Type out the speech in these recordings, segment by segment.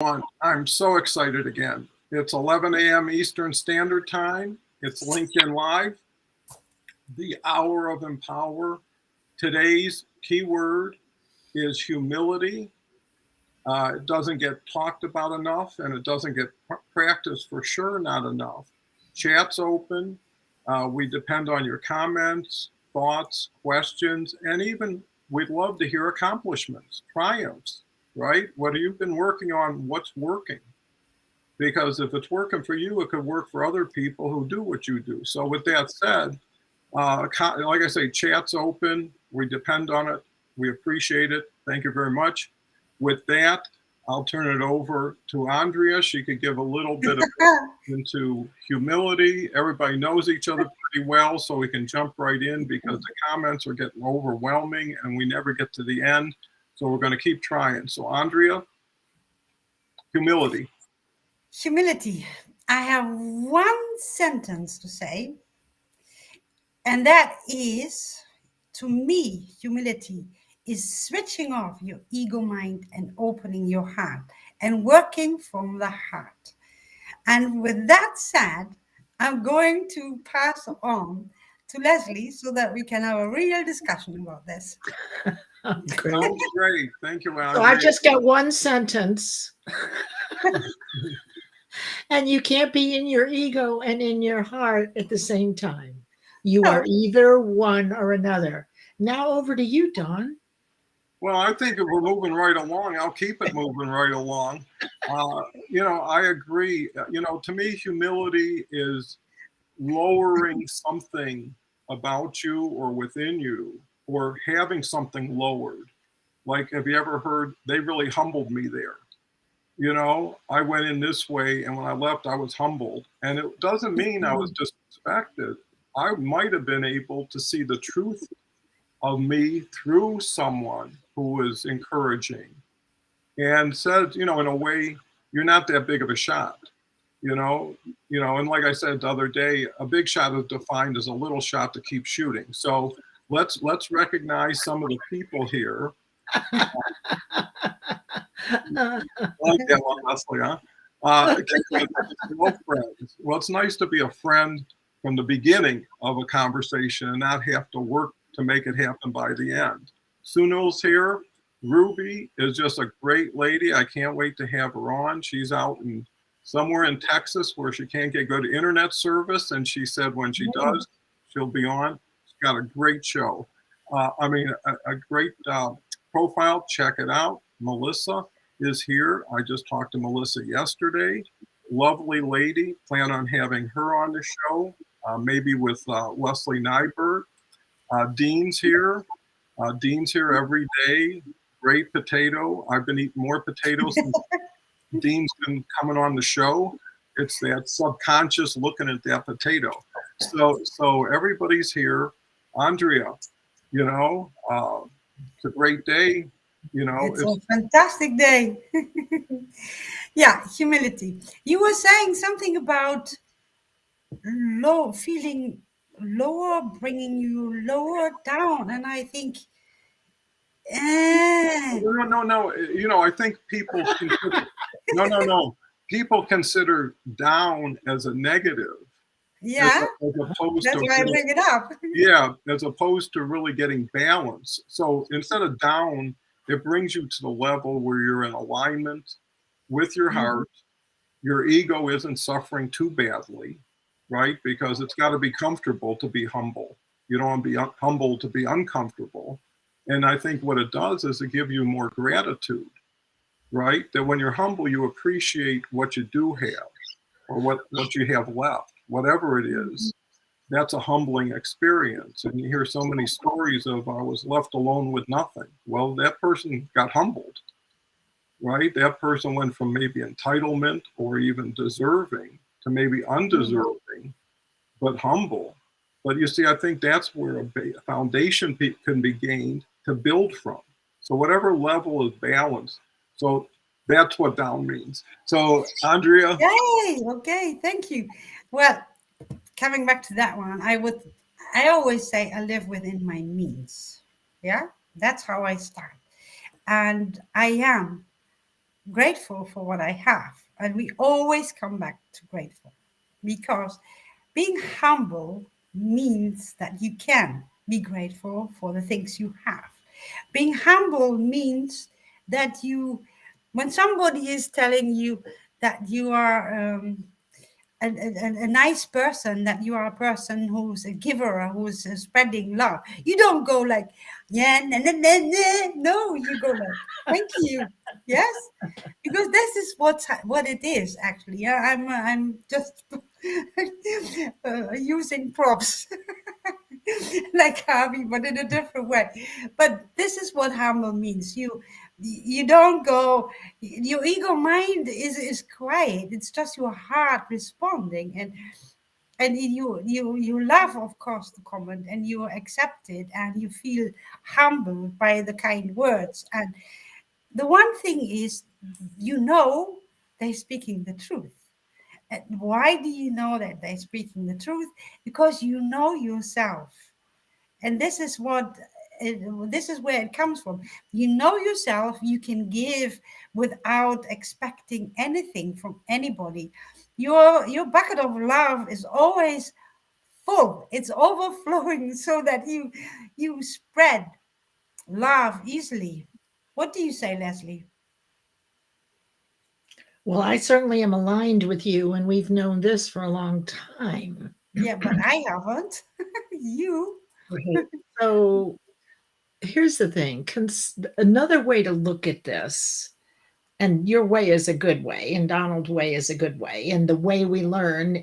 I'm so excited again. It's 11 a.m. Eastern Standard Time. It's LinkedIn Live, the hour of empower. Today's keyword is humility. It doesn't get talked about enough, and it doesn't get practiced for sure, not enough. Chat's open. We depend on your comments, thoughts, questions, and even we'd love to hear accomplishments, triumphs, right? What have you been working on? What's working? Because if it's working for you, it could work for other people who do what you do. So with that said, like I say, chat's open. We depend on it. We appreciate it. Thank you very much. With that, I'll turn it over to Andrea. She could give a little bit of into humility. Everybody knows each other pretty well, so we can jump right in because the comments are getting overwhelming and we never get to the end. So we're going to keep trying. So Andrea, humility. Humility. I have one sentence to say, and that is, to me, humility is switching off your ego mind and opening your heart and working from the heart. And with that said, I'm going to pass on to Leslie so that we can have a real discussion about this. Sounds great. Thank you, Andrea. So I just got one sentence. And you can't be in your ego and in your heart at the same time. You are either one or another. Now over to you, Don. Well, I think if we're moving right along, I'll keep it moving right along. I agree. To me, humility is lowering something about you or within you or having something lowered. Like, have you ever heard, they really humbled me there? I went in this way, and when I left, I was humbled. And it doesn't mean I was disrespected. I might have been able to see the truth of me through someone who was encouraging and said, in a way, you're not that big of a shot, and like I said the other day, a big shot is defined as a little shot to keep shooting. So let's recognize some of the people here. Like that one, Leslie, huh? Friends. Well, it's nice to be a friend from the beginning of a conversation and not have to work to make it happen by the end. Sunil's here. Ruby is just a great lady. I can't wait to have her on. She's out somewhere in Texas where she can't get good internet service, and she said when she does, she'll be on. She's got a great show. A great profile. Check it out. Melissa is here. I just talked to Melissa yesterday. Lovely lady. Plan on having her on the show, maybe with Leslie Nyberg. Dean's here. Dean's here every day. Great potato. I've been eating more potatoes since Dean's been coming on the show. It's that subconscious looking at that potato. So everybody's here. Andrea, it's a great day. It's a fantastic day. Yeah, humility. You were saying something about feeling lower, bringing you lower down, and I think, No. I think people consider, no. People consider down as a negative. Yeah, as opposed that's to why I bring it up. Yeah, as opposed to really getting balance. So instead of down, it brings you to the level where you're in alignment with your heart. Your ego isn't suffering too badly, right? Because it's got to be comfortable to be humble. You don't want to be humble to be uncomfortable. And I think what it does is it gives you more gratitude, right? That when you're humble, you appreciate what you do have or what you have left, whatever it is. That's a humbling experience. And you hear so many stories of I was left alone with nothing. Well, that person got humbled, right? That person went from maybe entitlement or even deserving to maybe undeserving, but humble. But you see, I think that's where a foundation can be gained to build from. So whatever level is balanced. So that's what down means. So Andrea. Yay, okay, thank you. Well, coming back to that one, I always say I live within my means. Yeah, that's how I start. And I am grateful for what I have. And we always come back to grateful, because being humble means that you can be grateful for the things you have. Being humble means that when somebody is telling you that you are a nice person, that you are a person who's a giver, who's spreading love, you don't go like, yeah, nah, nah, nah, nah. No, you go like, thank you. Yes, because this is what it is actually. Yeah, I'm just using props like Harvey, but in a different way. But this is what humble means. You don't go. Your ego mind is quiet. It's just your heart responding, and you love, of course, the comment, and you accept it, and you feel humbled by the kind words. And the one thing is, they're speaking the truth. And why do you know that they're speaking the truth? Because you know yourself. And this is where it comes from. You know yourself, you can give without expecting anything from anybody. Your bucket of love is always full. It's overflowing so that you spread love easily. What do you say, Leslie? Well, I certainly am aligned with you, and we've known this for a long time. Yeah, but I haven't. You. Right. So here's the thing. Another way to look at this, and your way is a good way, and Donald's way is a good way, and the way we learn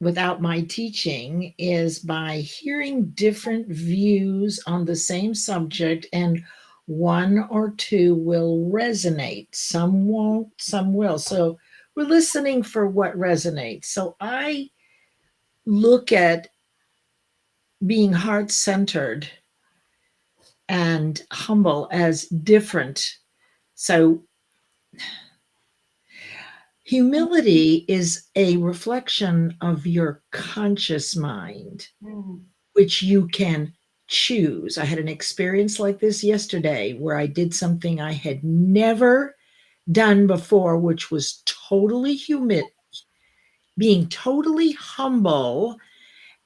without my teaching is by hearing different views on the same subject, and one or two will resonate, some won't, some will. So we're listening for what resonates. So I look at being heart centered and humble as different. So humility is a reflection of your conscious mind, Mm. which you can choose. I had an experience like this yesterday where I did something I had never done before, which was totally being totally humble,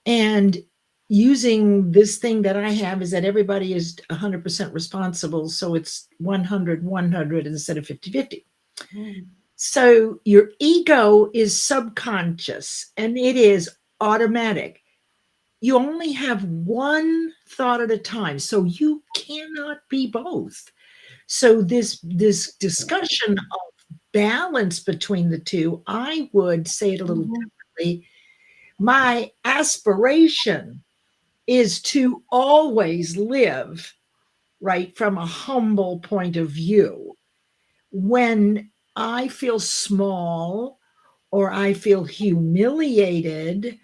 and using this thing that I have is that everybody is 100% responsible. So it's 100 instead of 50-50. Mm. So your ego is subconscious and it is automatic. You only have one thought at a time, so you cannot be both. So this discussion of balance between the two, I would say it a little Mhm. differently. My aspiration is to always live right from a humble point of view. When I feel small, or I feel humiliated,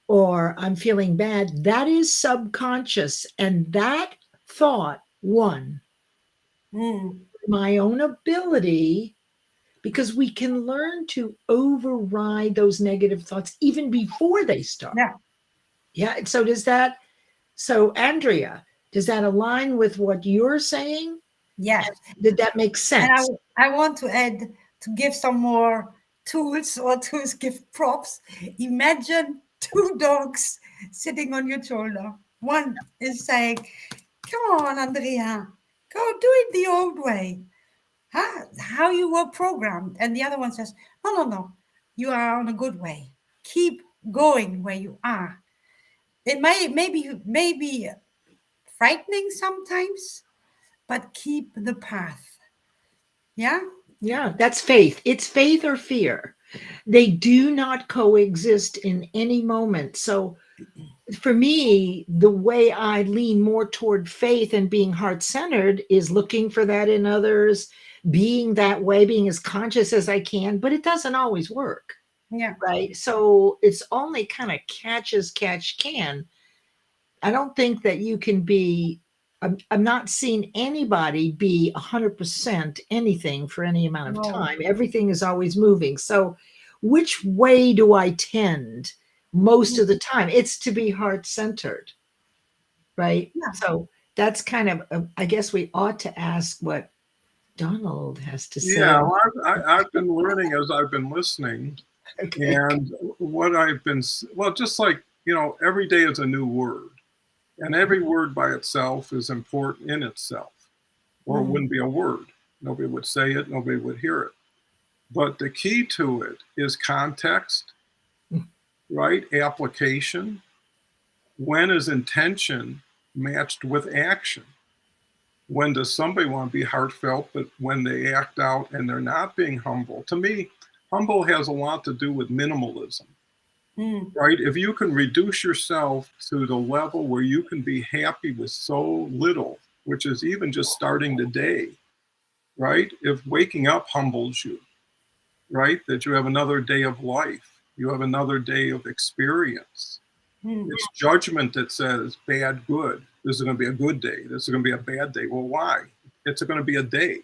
or I'm feeling bad, that is subconscious. And that thought won Mm. my own ability, because we can learn to override those negative thoughts even before they start. Yeah. Yeah. So Andrea, does that align with what you're saying? Yes. Did that make And sense? I want to add, to give some more tools, or to give props. Imagine two dogs sitting on your shoulder. One is saying, "Come on, Andrea, go do it the old way. Huh? How you were programmed." And the other one says, "No, no, no. You are on a good way. Keep going where you are." It may be frightening sometimes, but keep the path. Yeah. Yeah, that's faith. It's faith or fear. They do not coexist in any moment. So for me, the way I lean more toward faith and being heart centered is looking for that in others, being that way, being as conscious as I can, but it doesn't always work. Yeah. Right. So it's only kind of catch as catch can. I don't think that you can be, I'm not seeing anybody be 100% anything for any amount of No. time. Everything is always moving. So, which way do I tend most of the time? It's to be heart centered, right? Yeah. So, that's kind of, I guess we ought to ask what Donald has to say. Yeah, well, I've been learning as I've been listening. Okay. And what I've been, well, just like, every day is a new word. And every word by itself is important in itself, or it wouldn't be a word. Nobody would say it, nobody would hear it. But the key to it is context, right? Application. When is intention matched with action? When does somebody want to be heartfelt, but when they act out and they're not being humble? To me, humble has a lot to do with minimalism, right? If you can reduce yourself to the level where you can be happy with so little, which is even just starting the day, right? If waking up humbles you, right? That you have another day of life, you have another day of experience. It's judgment that says bad, good. This is going to be a good day. This is going to be a bad day. Well, why? It's going to be a day,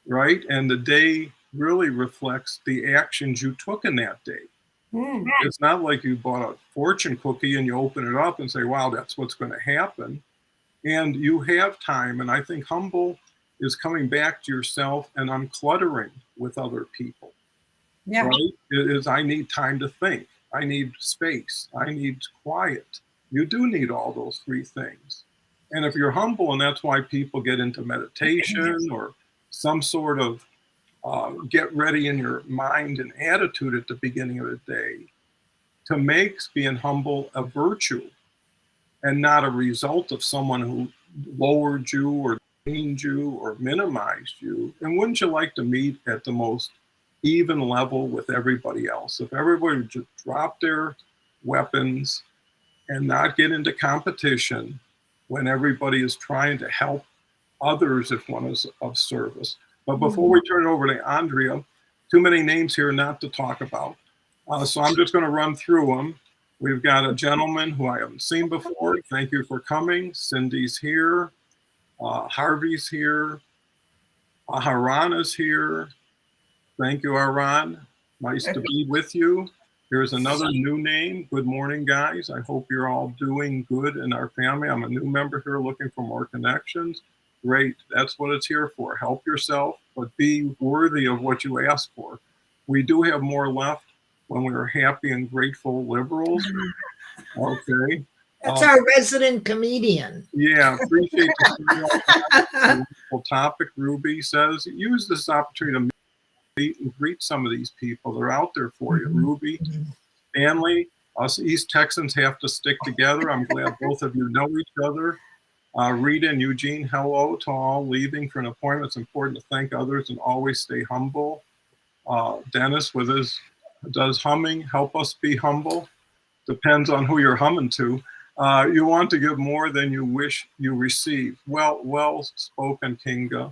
right? And the day really reflects the actions you took in that day. It's not like you bought a fortune cookie and you open it up and say, wow, that's what's going to happen. And you have time. And I think humble is coming back to yourself and uncluttering with other people. Yeah. Right? It is, I need time to think. I need space. I need quiet. You do need all those three things. And if you're humble, and that's why people get into meditation or some sort of get ready in your mind and attitude at the beginning of the day, to make being humble a virtue and not a result of someone who lowered you or demeaned you or minimized you. And wouldn't you like to meet at the most even level with everybody else? If everybody would just drop their weapons and not get into competition when everybody is trying to help others if one is of service. But before we turn it over to Andrea, too many names here not to talk about. So I'm just going to run through them. We've got a gentleman who I haven't seen before. Thank you for coming. Cindy's here. Harvey's here. Aharon is here. Thank you, Aharon. Nice to be with you. Here's another new name. Good morning, guys. I hope you're all doing good in our family. I'm a new member here looking for more connections. Great. That's what it's here for. Help yourself, but be worthy of what you ask for. We do have more left when we are happy and grateful liberals. Okay. That's our resident comedian. Yeah, appreciate the topic. Ruby says, use this opportunity to meet and greet some of these people. They're out there for you. Ruby, Stanley, us East Texans have to stick together. I'm glad both of you know each other. Rita and Eugene, hello to all leaving for an appointment. It's important to thank others and always stay humble. Dennis with his, does humming help us be humble? Depends on who you're humming to. You want to give more than you wish you receive. Well spoken, Kinga.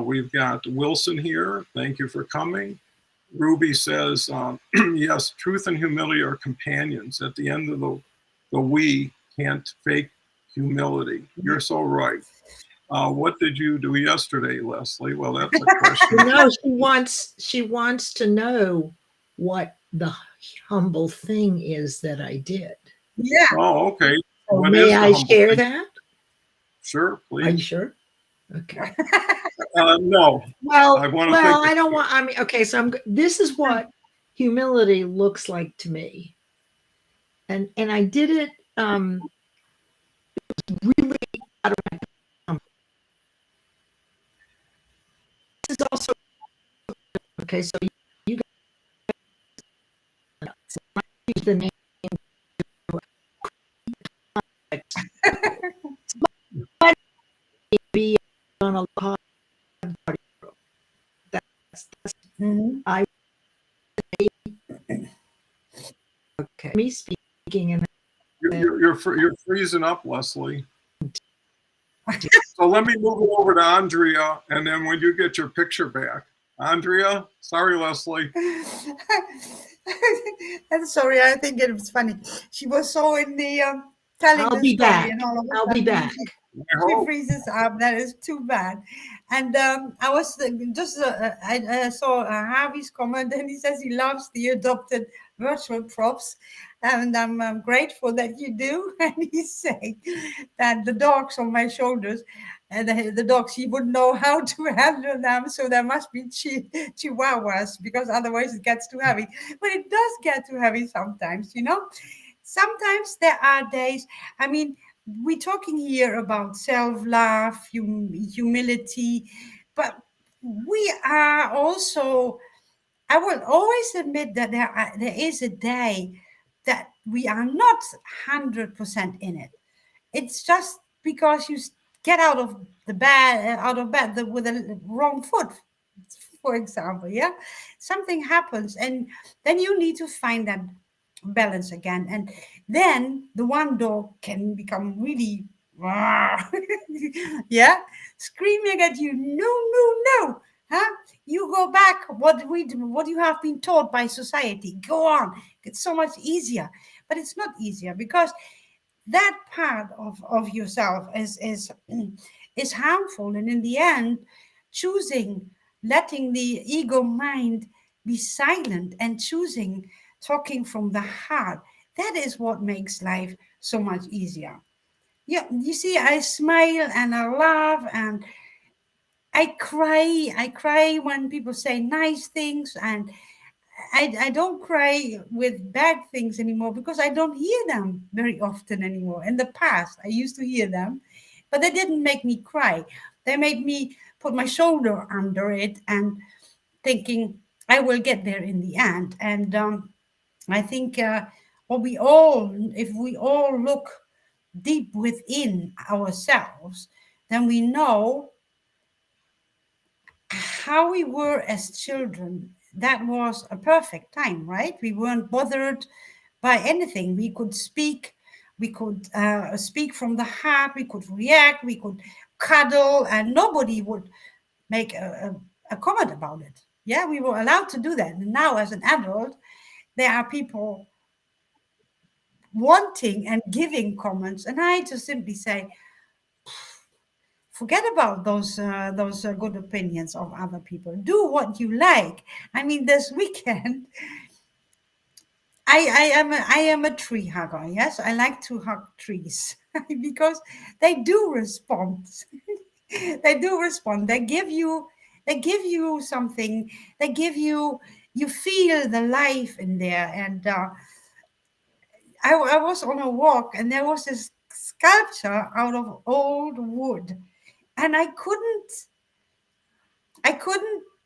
We've got Wilson here. Thank you for coming. Ruby says, yes, truth and humility are companions. At the end of the we can't fake humility. You're so right. What did you do yesterday, Leslie? Well, that's a question. No, she wants to know what the humble thing is that I did. Yeah. Oh, okay. So What may is the I humble share thing? that? Sure, Are you please. sure? Okay. No. Well, I I don't want. I mean, okay. So this is what humility looks like to me, and I did it really out of my comfort. This is also okay. So you guys use the name. Be on a party group. That's I okay. Me speaking and You're freezing up, Leslie. So let me move it over to Andrea, and then when you get your picture back, Andrea. Sorry, Leslie. I'm sorry. I think it was funny. She was so in the telling I'll the be story, back. and all of a I'll be sudden back. she freezes up. That is too bad. And I was just I saw Harvey's comment, and he says he loves the adopted virtual props, and I'm grateful that you do. And he's saying that the dogs on my shoulders and the dogs, she wouldn't know how to handle them. So there must be chihuahuas, because otherwise it gets too heavy. But it does get too heavy sometimes, you know. Sometimes there are days, I mean, we're talking here about self-love, humility, but we are also, I will always admit that there is a day that we are not 100% in it. It's just because you get out of bed with the wrong foot, for example. Yeah, something happens, and then you need to find that balance again, and then the one dog can become really yeah, screaming at you, no, no, no, huh? You go back what you have been taught by society. Go on. It's so much easier, but it's not easier, because that part of yourself is is harmful, and in the end, choosing letting the ego mind be silent and choosing talking from the heart, that is what makes life so much easier. Yeah, you see, I smile and I laugh and I cry when people say nice things, and I don't cry with bad things anymore, because I don't hear them very often anymore. In the past, I used to hear them, but they didn't make me cry. They made me put my shoulder under it and thinking I will get there in the end. And I think what we all, if we all look deep within ourselves, then we know how we were as children. That was a perfect time, right? We weren't bothered by anything. We could speak, we could speak from the heart, we could react, we could cuddle, and nobody would make a comment about it. Yeah, we were allowed to do that. And now, as an adult, there are people wanting and giving comments, and I just simply say, forget about those good opinions of other people. Do what you like. I mean, this weekend, I am a tree hugger. Yes, I like to hug trees because they do respond. They do respond. They give you something. They give you, you feel the life in there. And I was on a walk, and there was this sculpture out of old wood, and I couldn't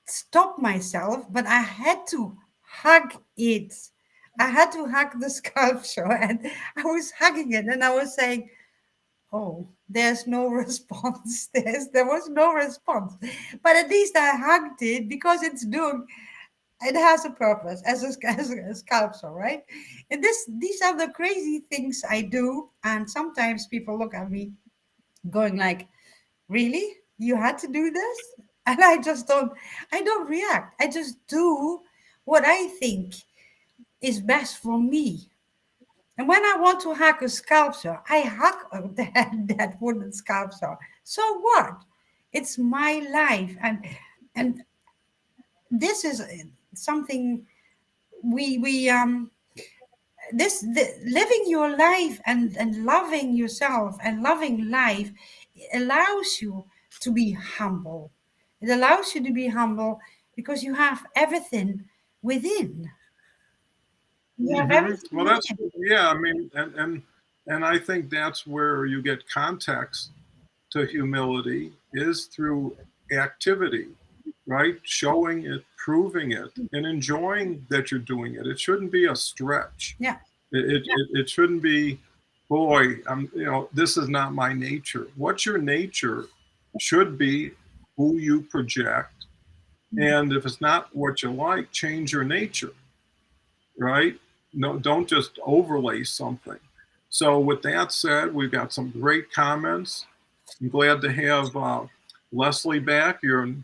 stop myself, but I had to hug it. I had to hug the sculpture, and I was hugging it, and I was saying, "Oh, there's no response. There was no response, but at least I hugged it, because it has a purpose as a sculpture, right?" And these are the crazy things I do, and sometimes people look at me, going like, really, you had to do this? And I don't react. I just do what I think is best for me. And when I want to hug a sculpture, I hug that wooden sculpture. So what? It's my life. And this is something we living your life and loving yourself and loving life allows you to be humble. It allows you to be humble because you have everything within. You have everything Well, that's, within. yeah. I mean, and I think that's where you get context to humility, is through activity, right? Showing it, proving it, and enjoying that you're doing it. It shouldn't be a stretch. Yeah. It shouldn't be, boy, this is not my nature. What's your nature should be who you project. And if it's not what you like, change your nature, right? No, don't just overlay something. So with that said, we've got some great comments. I'm glad to have Leslie back. You're in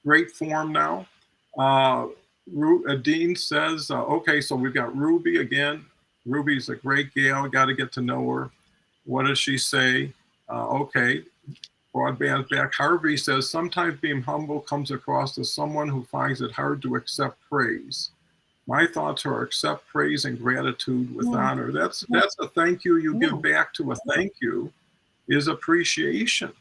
great form now. Dean says, okay, so we've got Ruby again. Ruby's a great gal. Got to get to know her. What does she say? Okay, broadband back. Harvey says, sometimes being humble comes across as someone who finds it hard to accept praise. My thoughts are accept praise and gratitude with honor. That's a thank you. You give back to a thank you is appreciation.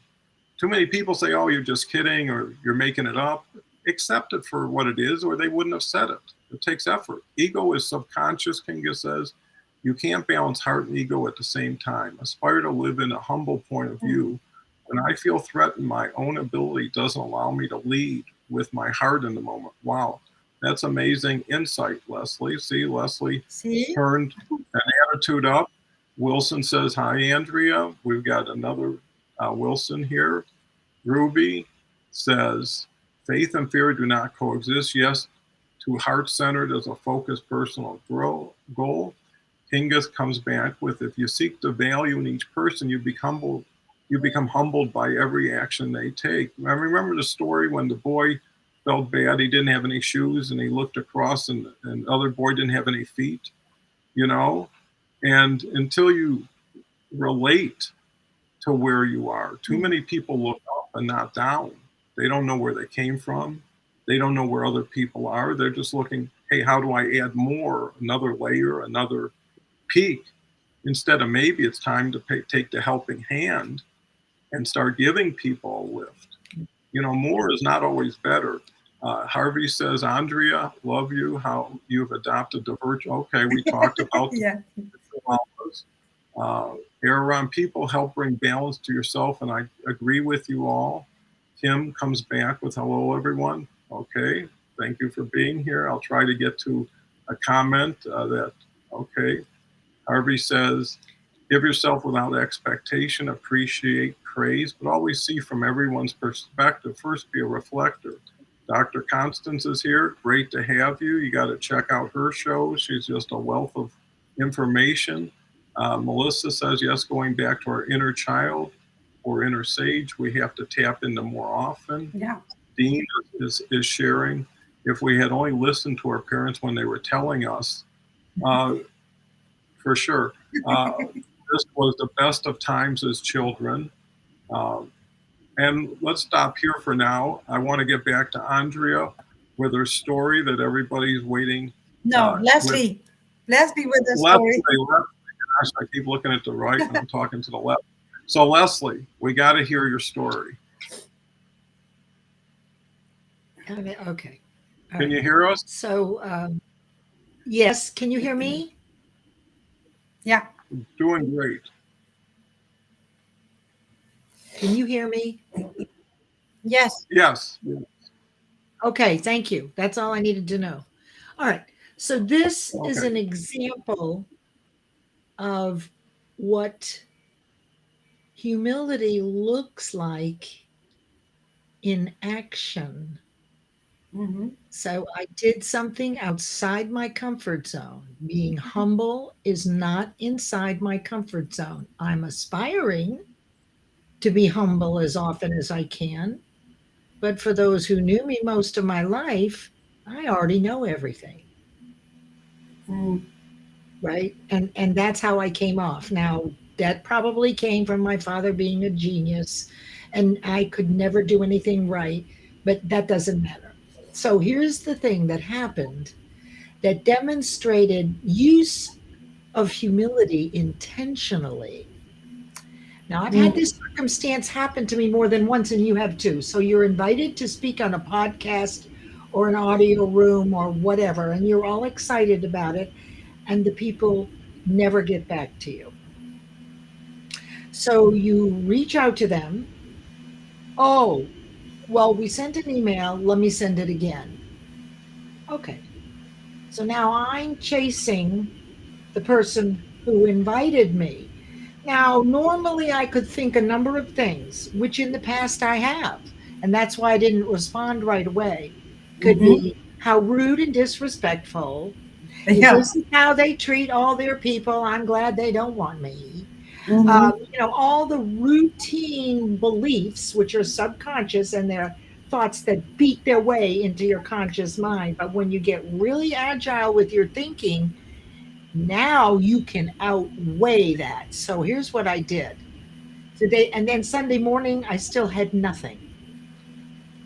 too many people say, oh, you're just kidding or you're making it up. Accept it for what it is, or they wouldn't have said it. It takes effort. Ego is subconscious, Kinga says. You can't balance heart and ego at the same time. Aspire to live in a humble point of view. When I feel threatened, my own ability doesn't allow me to lead with my heart in the moment. Wow, that's amazing insight, Leslie. See, Leslie turned an attitude up. Wilson says, hi, Andrea. We've got another Wilson here. Ruby says, faith and fear do not coexist. Yes, to heart-centered as a focused personal goal. Kinga comes back with, if you seek the value in each person, you become humbled by every action they take. I remember the story when the boy felt bad. He didn't have any shoes, and he looked across, and the other boy didn't have any feet, you know? And until you relate to where you are, too many people look up and not down. They don't know where they came from. They don't know where other people are. They're just looking, hey, how do I add more, another layer, another peak, instead of maybe it's time to take the helping hand and start giving people a lift. You know, more is not always better. Harvey says, Andrea, love you, how you've adopted the virtue. Okay, we talked about Aaron, people help bring balance to yourself, and I agree with you all. Kim comes back with, hello, everyone. Okay, thank you for being here. I'll try to get to a comment okay. Harvey says, give yourself without expectation, appreciate, praise, but always see from everyone's perspective. First, be a reflector. Dr. Constance is here. Great to have you. You got to check out her show. She's just a wealth of information. Melissa says, yes, going back to our inner child or inner sage, we have to tap into more often. Yeah. Dean is sharing, if we had only listened to our parents when they were telling us, for sure. This was the best of times as children. And let's stop here for now. I want to get back to Andrea with her story that everybody's waiting. No, Leslie. Leslie with the story. Gosh, I keep looking at the right and I'm talking to the left. So Leslie, we got to hear your story. Okay. Can you hear us? So, yes. Can you hear me? Yeah. Doing great. Can you hear me? Yes. Yes. Okay, thank you. That's all I needed to know. All right. So this is an example of what humility looks like in action. Mm-hmm. So I did something outside my comfort zone. Being humble is not inside my comfort zone. I'm aspiring to be humble as often as I can. But for those who knew me most of my life, I already know everything. Right? And that's how I came off. Now, that probably came from my father being a genius, and I could never do anything right, but that doesn't matter. So here's the thing that happened that demonstrated use of humility intentionally. Now, I've had this circumstance happen to me more than once, and you have too. So you're invited to speak on a podcast or an audio room or whatever, and you're all excited about it, and the people never get back to you. So you reach out to them. Oh, well, we sent an email. Let me send it again. Okay. So now I'm chasing the person who invited me. Now, normally I could think a number of things, which in the past I have, and that's why I didn't respond right away. Could be how rude and disrespectful. Yeah. This is how they treat all their people. I'm glad they don't want me. All the routine beliefs, which are subconscious, and they're thoughts that beat their way into your conscious mind. But when you get really agile with your thinking, now you can outweigh that. So here's what I did today. And then Sunday morning, I still had nothing.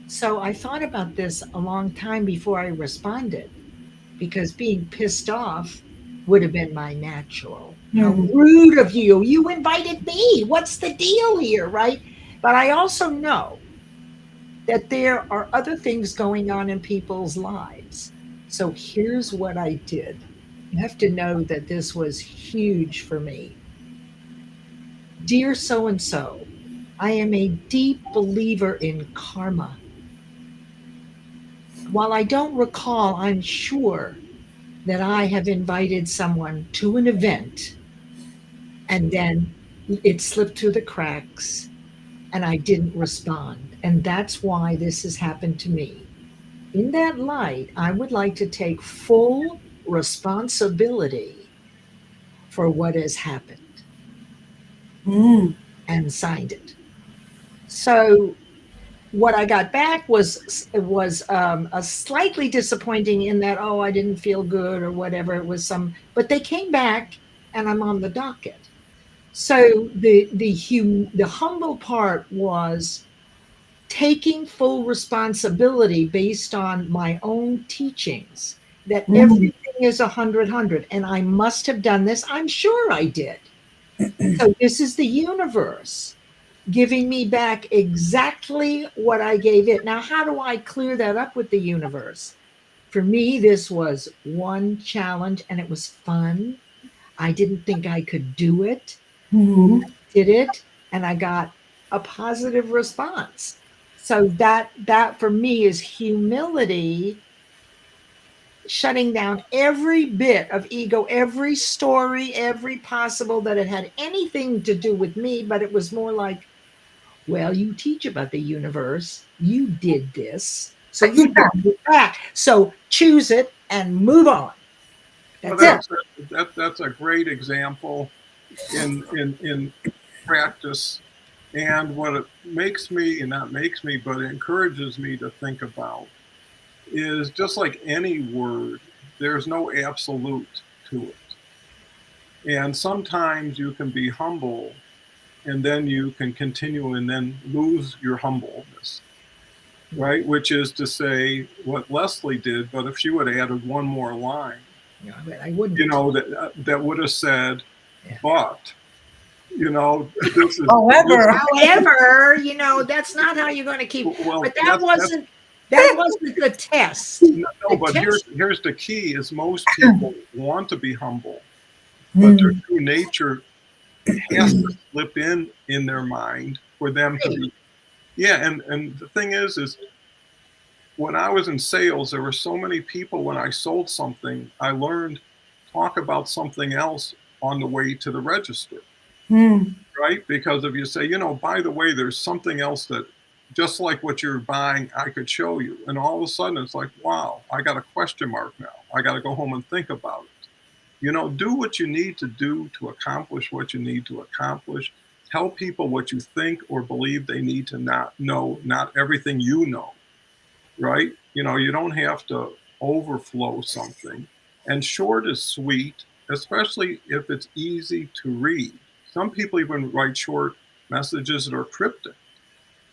So I thought about this a long time before I responded, because being pissed off would have been my natural. How rude of you. You invited me. What's the deal here, right? But I also know that there are other things going on in people's lives. So here's what I did. You have to know that this was huge for me. Dear so and so, I am a deep believer in karma. While I don't recall, I'm sure that I have invited someone to an event and then it slipped through the cracks and I didn't respond. And that's why this has happened to me. In that light, I would like to take full responsibility for what has happened Mm. and signed it. So what I got back was a slightly disappointing in that, oh, I didn't feel good or whatever. It was some, but they came back and I'm on the docket. So the humble part was taking full responsibility based on my own teachings that Mm. everything is 100 and I must have done this. I'm sure I did. So this is the universe giving me back exactly what I gave it. Now, how do I clear that up with the universe? For me, this was one challenge and it was fun. I didn't think I could do it. Mm. Did it, and I got a positive response. So that for me is humility, shutting down every bit of ego, every story, every possible that it had anything to do with me, but it was more like, well, you teach about the universe, you did this, so you can move back. So choose it and move on. Well, That's it. that's a great example in practice. And what it makes me, and not makes me, but encourages me to think about is just like any word, there's no absolute to it. And sometimes you can be humble and then you can continue and then lose your humbleness, right? Which is to say what Leslie did, but if she would have added one more line, No, I wouldn't. that would have said, Yeah. but, this is, However, However, that's not how you're going to keep. well, But that wasn't the test. no, The but test. here's the key is most people want to be humble, but their mm. true nature has to slip in their mind for them to be. Yeah, and the thing is when I was in sales, there were so many people when I sold something, I learned talk about something else on the way to the register, Mm. right? Because if you say, by the way, there's something else that just like what you're buying, I could show you. And all of a sudden it's like, wow, I got a question mark now. I got to go home and think about it. Do what you need to do to accomplish what you need to accomplish. Tell people what you think or believe they need to not know, not everything you know, right? You don't have to overflow something. And short is sweet, especially if it's easy to read. Some people even write short messages that are cryptic,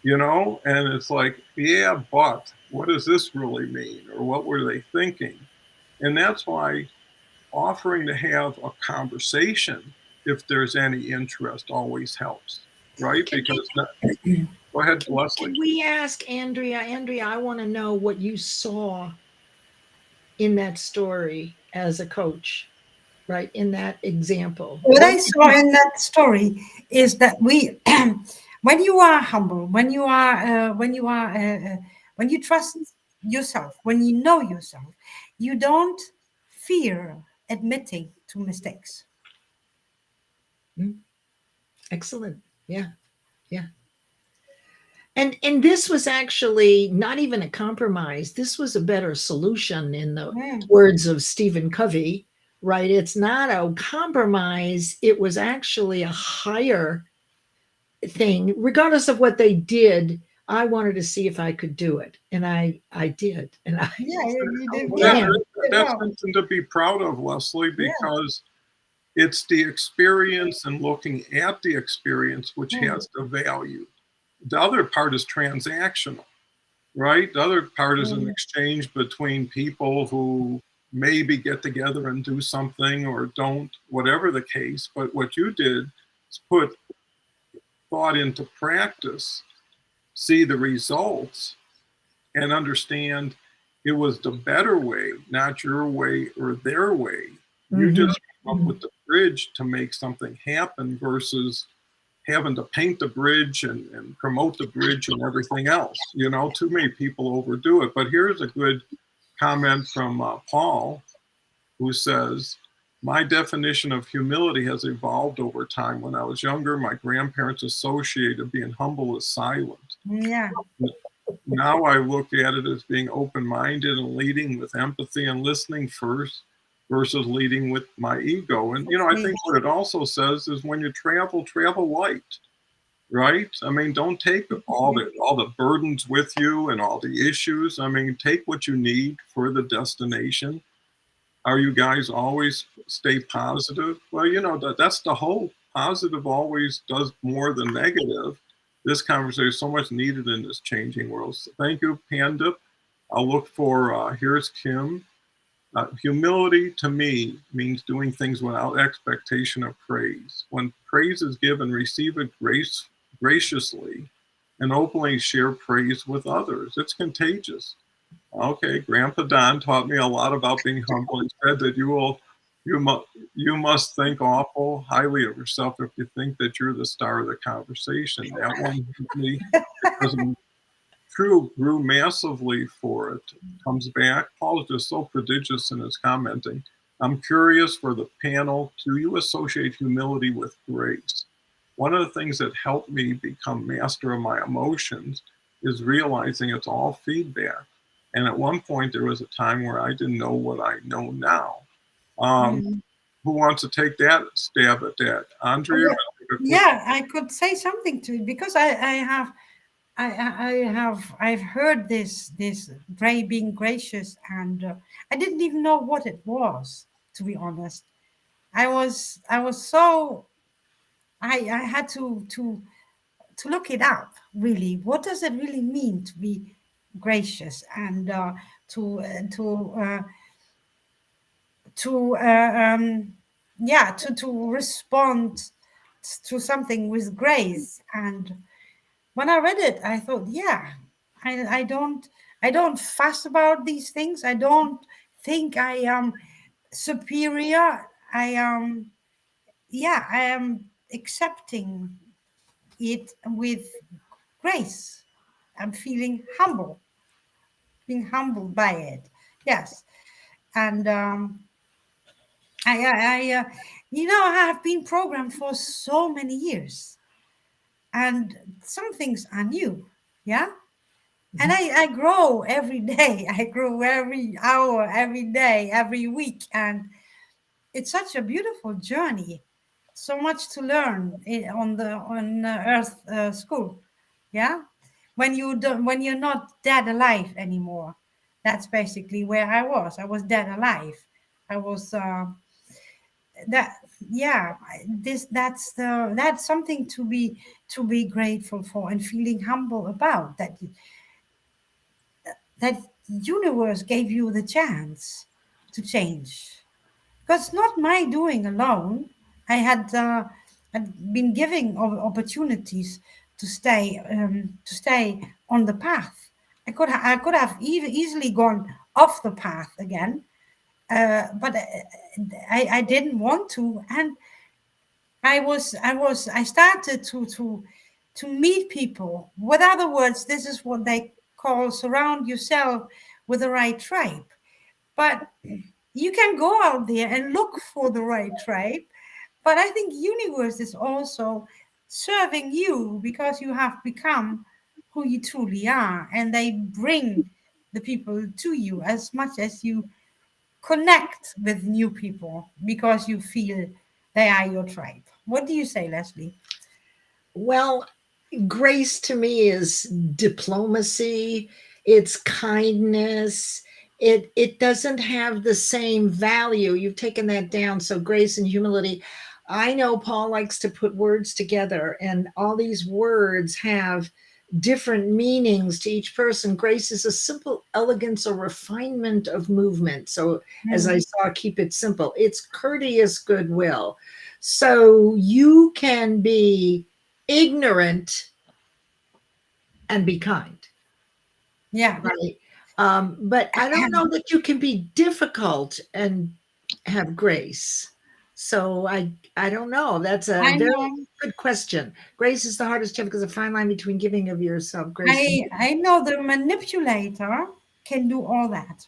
and it's like, yeah, but what does this really mean? Or what were they thinking? And that's why offering to have a conversation, if there's any interest, always helps, right? Can we, Because go ahead, Leslie. can we ask Andrea? Andrea, I want to know what you saw in that story as a coach, right? In that example. What What I did saw you in that story is that when you are humble, when you trust yourself, when you know yourself, you don't fear admitting to mistakes. Excellent. Yeah. Yeah. And this was actually not even a compromise. This was a better solution in the Mm. words of Stephen Covey, right? It's not a compromise. It was actually a higher thing. Regardless of what they did, I wanted to see if I could do it. And I did. And I Yeah, you did Well, well. man, You did that's well. something to be proud of, Leslie, Yeah. because it's the experience and looking at the experience which Mm. has the value. The other part is transactional, right? The other part is an Mm. exchange between people who maybe get together and do something or don't, whatever the case. But what you did is put thought into practice, see the results, and understand it was the better way, not your way or their way. You just came up with the bridge to make something happen versus having to paint the bridge and promote the bridge and everything else. Too many people overdo it. But here's a good comment from Paul, who says, my definition of humility has evolved over time. When I was younger, my grandparents associated being humble as silent. Yeah. Now I look at it as being open-minded and leading with empathy and listening first versus leading with my ego. And, I think what it also says is when you travel light, right? I mean, don't take all the burdens with you and all the issues. I mean, take what you need for the destination. Are you guys always stay positive? Well, that's the hope. Positive always does more than negative. This conversation is so much needed in this changing world. So thank you, Panda. I'll look for, here's Kim. Humility to me means doing things without expectation of praise. When praise is given, receive it graciously and openly share praise with others. It's contagious. Okay, Grandpa Don taught me a lot about being humble. He said that you must think awful highly of yourself if you think that you're the star of the conversation. That one me wasn't true, grew massively for it. Comes back. Paul's just so prodigious in his commenting. I'm curious for the panel, do you associate humility with grace? One of the things that helped me become master of my emotions is realizing it's all feedback. And at one point, there was a time where I didn't know what I know now. Who wants to take that stab at that? Andrea? Yeah, I could say something to it because I've heard this being gracious, and I didn't even know what it was, to be honest. I was so I had to look it up, really. What does it really mean to be gracious and to respond to something with grace? And when I read it, I thought, yeah, I don't fuss about these things. I don't think I am superior. I am accepting it with grace. I'm being humbled by it. Yes, and I have been programmed for so many years, and some things are new. Yeah. And I grow every day. I grow every hour, every day, every week. And it's such a beautiful journey. So much to learn on Earth School. Yeah. When you're not dead alive anymore. That's basically where I was. I was dead alive. I was that yeah that's something to be grateful for and feeling humble about, that universe gave you the chance to change, because it's not my doing alone. I had been giving opportunities to stay on the path. I could have easily gone off the path again, but I didn't want to, and I started to meet people. With other words, this is what they call surround yourself with the right tribe. But you can go out there and look for the right tribe. But I think universe is also serving you because you have become who you truly are, and they bring the people to you as much as you connect with new people because you feel they are your tribe. What do you say, Leslie? Well, grace to me is diplomacy, it's kindness. It doesn't have the same value. You've taken that down. So grace and humility. I know Paul likes to put words together, and all these words have different meanings to each person. Grace is a simple elegance or refinement of movement. So, as I saw, keep it simple. It's courteous goodwill. So you can be ignorant and be kind. Yeah. Right. But I don't know that you can be difficult and have grace. So I don't know. That's a I very know. good question. Grace is the hardest job because a fine line between giving of yourself grace. I know the manipulator can do all that.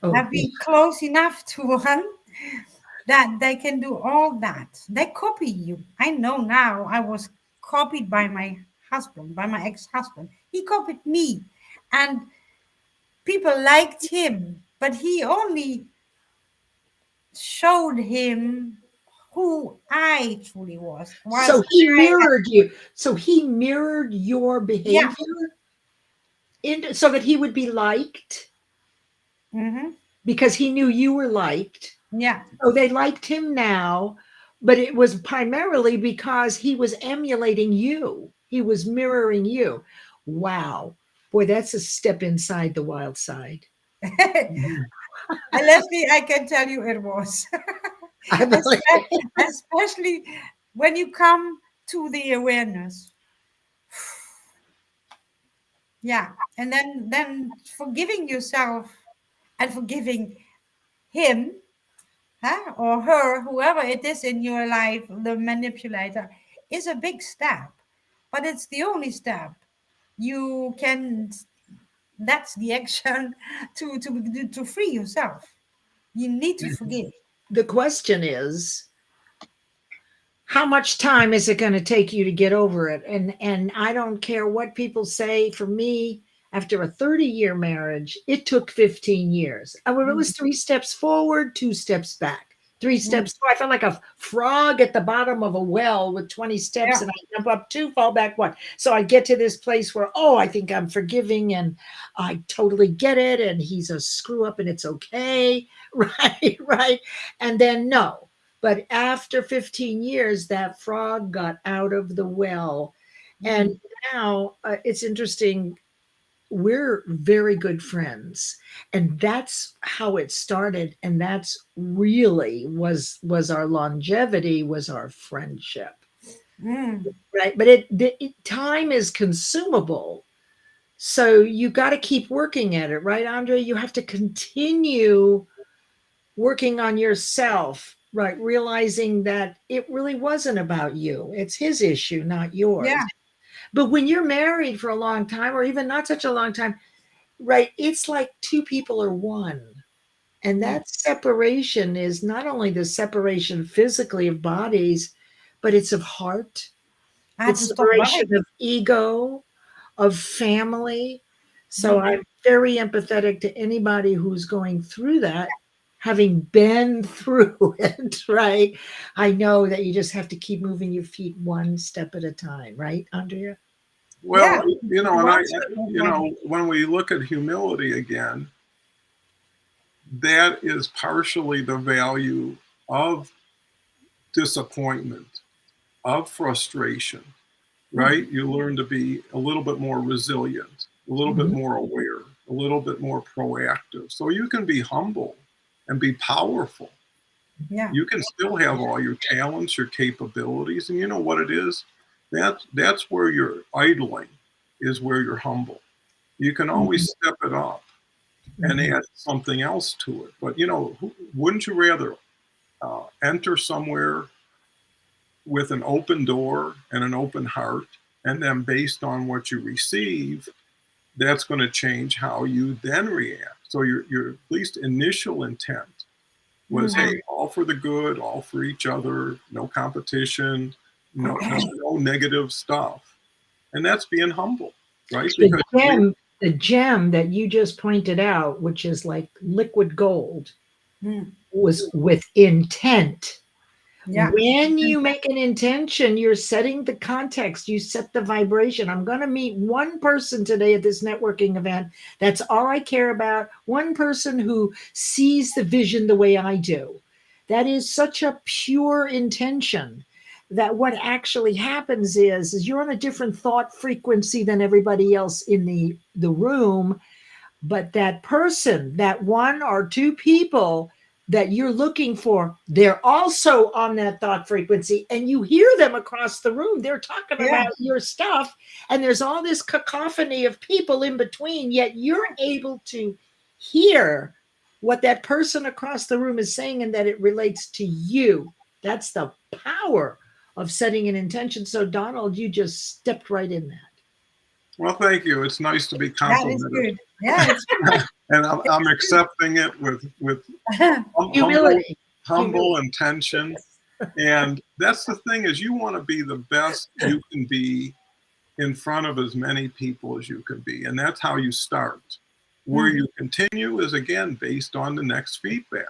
Oh, I've been close enough to one that they can do all that. They copy you. I know now I was copied by my husband, by my ex-husband. He copied me. And people liked him, but he only showed him who I truly was. so he mirrored you. So he mirrored your Yeah. behavior so that he would be liked Hmm. because he knew you were liked. Yeah. So they liked him now, but it was primarily because he was emulating you. He was mirroring you. Wow. Boy, that's a step inside the wild side. Leslie, I can tell you it was. I believe Especially when you come to the awareness. Yeah. And then forgiving yourself and forgiving him, huh, or her, whoever it is in your life, the manipulator, is a big step. But it's the only step you can. That's the action to free yourself. You need to forgive. the question is, how much time is it going to take you to get over it? And I don't care what people say. For me, after a 30-year marriage, it took 15 years. It was 3 steps forward, 2 steps back. 3 steps. So I felt like a frog at the bottom of a well with 20 steps, Yeah. and I jump up 2, fall back 1. So I get to this place where, oh, I think I'm forgiving and I totally get it. And he's a screw up and it's okay. Right, right. And then no. But after 15 years, that frog got out of the well. And now it's interesting. We're very good friends, and that's how it started, and that's really was our longevity, was our friendship. Mm. Right, but time is consumable, so you got to keep working at it, right, Andre? You have to continue working on yourself, right, realizing that it really wasn't about you. It's his issue, not yours. Yeah. But when you're married for a long time, or even not such a long time, right, it's like 2 people are one. And that separation is not only the separation physically of bodies, but it's of heart. I had to It's stop separation running. of ego, of family. So Mm. I'm very empathetic to anybody who's going through that, having been through it, right? I know that you just have to keep moving your feet one step at a time, right, Andrea? Yeah. Well, and One step at a time. when we look at humility again, that is partially the value of disappointment, of frustration, right? You learn to be a little bit more resilient, a little bit more aware, a little bit more proactive. So you can be humble and be powerful. Yeah. You can still have all your talents, your capabilities, and you know what it is? That's where you're idling, is where you're humble. You can always step it up and add something else to it. But wouldn't you rather enter somewhere with an open door and an open heart, and then based on what you receive, that's going to change how you then react. So your at least initial intent was, hey, all for the good, all for each other, no competition, no negative stuff. And that's being humble, right? The Because the gem that you just pointed out, which is like liquid gold, Mm. was with intent. Yeah. When you make an intention, you're setting the context, you set the vibration. I'm going to meet one person today at this networking event. That's all I care about. One person who sees the vision the way I do. That is such a pure intention that what actually happens is you're on a different thought frequency than everybody else in the room. But that person, that 1 or 2 people, that you're looking for, they're also on that thought frequency, and you hear them across the room. They're talking Yeah. about your stuff, and there's all this cacophony of people in between, yet you're able to hear what that person across the room is saying and that it relates to you. That's the power of setting an intention. So, Donald, you just stepped right in that. Well, thank you. It's nice to be That is complimented. good. Yeah, it's good. And I'm accepting it with Humility. humble intention. And that's the thing, is you want to be the best you can be in front of as many people as you can be. And that's how you start. Where you continue is, again, based on the next feedback.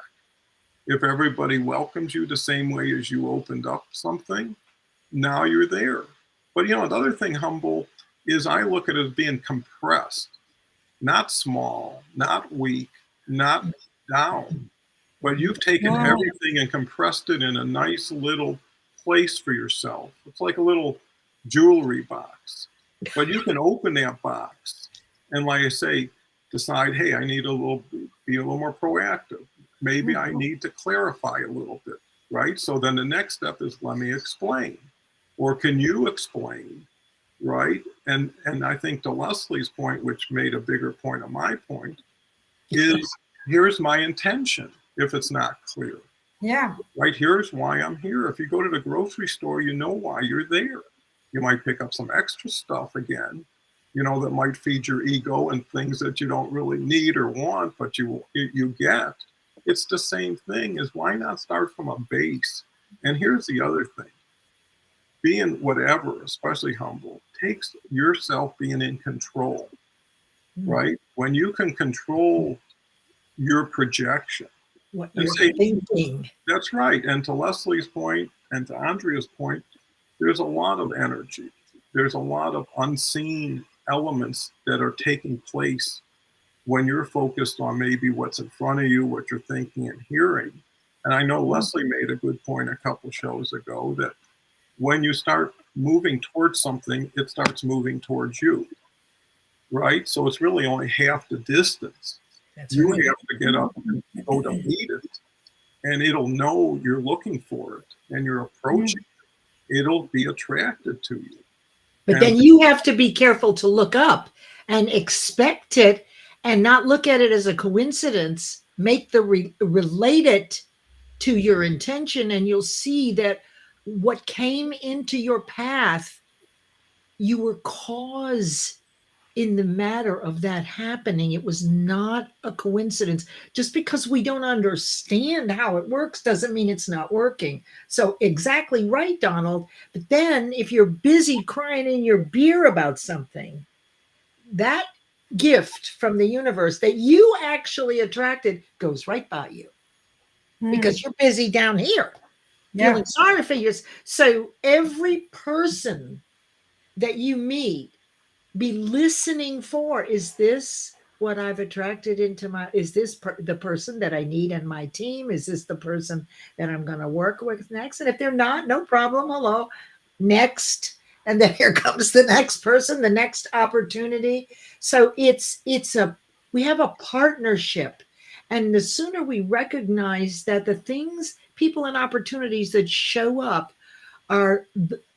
If everybody welcomes you the same way as you opened up something, now you're there. But the other thing, humble, is I look at it as being compressed, not small, not weak, not down. But you've taken everything and compressed it in a nice little place for yourself. It's like a little jewelry box. But you can open that box and, like I say, decide, hey, I need be a little more proactive. Maybe I need to clarify a little bit, right? So then the next step is, let me explain. Or can you explain, right? And I think to Leslie's point, which made a bigger point of my point, is here's my intention if it's not clear. Yeah. Right, here's why I'm here. If you go to the grocery store, you know why you're there. You might pick up some extra stuff again, that might feed your ego and things that you don't really need or want, but you get. It's the same thing, is why not start from a base? And here's the other thing. Being whatever, especially humble, takes yourself being in control, right? When you can control your projection. What you're thinking. That's right. And to Leslie's point and to Andrea's point, there's a lot of energy. There's a lot of unseen elements that are taking place when you're focused on maybe what's in front of you, what you're thinking and hearing. And I know Leslie made a good point a couple shows ago that when you start moving towards something, it starts moving towards you, right? So it's really only half the distance. You have to get up and go to meet it, and it'll know you're looking for it and you're approaching it. It'll be attracted to you. But then you have to be careful to look up and expect it and not look at it as a coincidence. Make relate it to your intention, and you'll see that what came into your path, you were cause in the matter of that happening. It was not a coincidence. Just because we don't understand how it works doesn't mean it's not working. So exactly right, Donald. But then if you're busy crying in your beer about something, that gift from the universe that you actually attracted goes right by you because you're busy down here feeling sorry for yourself. So every person that you meet, be listening for, is this what I've attracted into my, is this the person that I need in my team? Is this the person that I'm going to work with next? And if they're not, no problem. Hello, next. And then here comes the next person, the next opportunity. So we have a partnership. And the sooner we recognize that the things, people and opportunities that show up are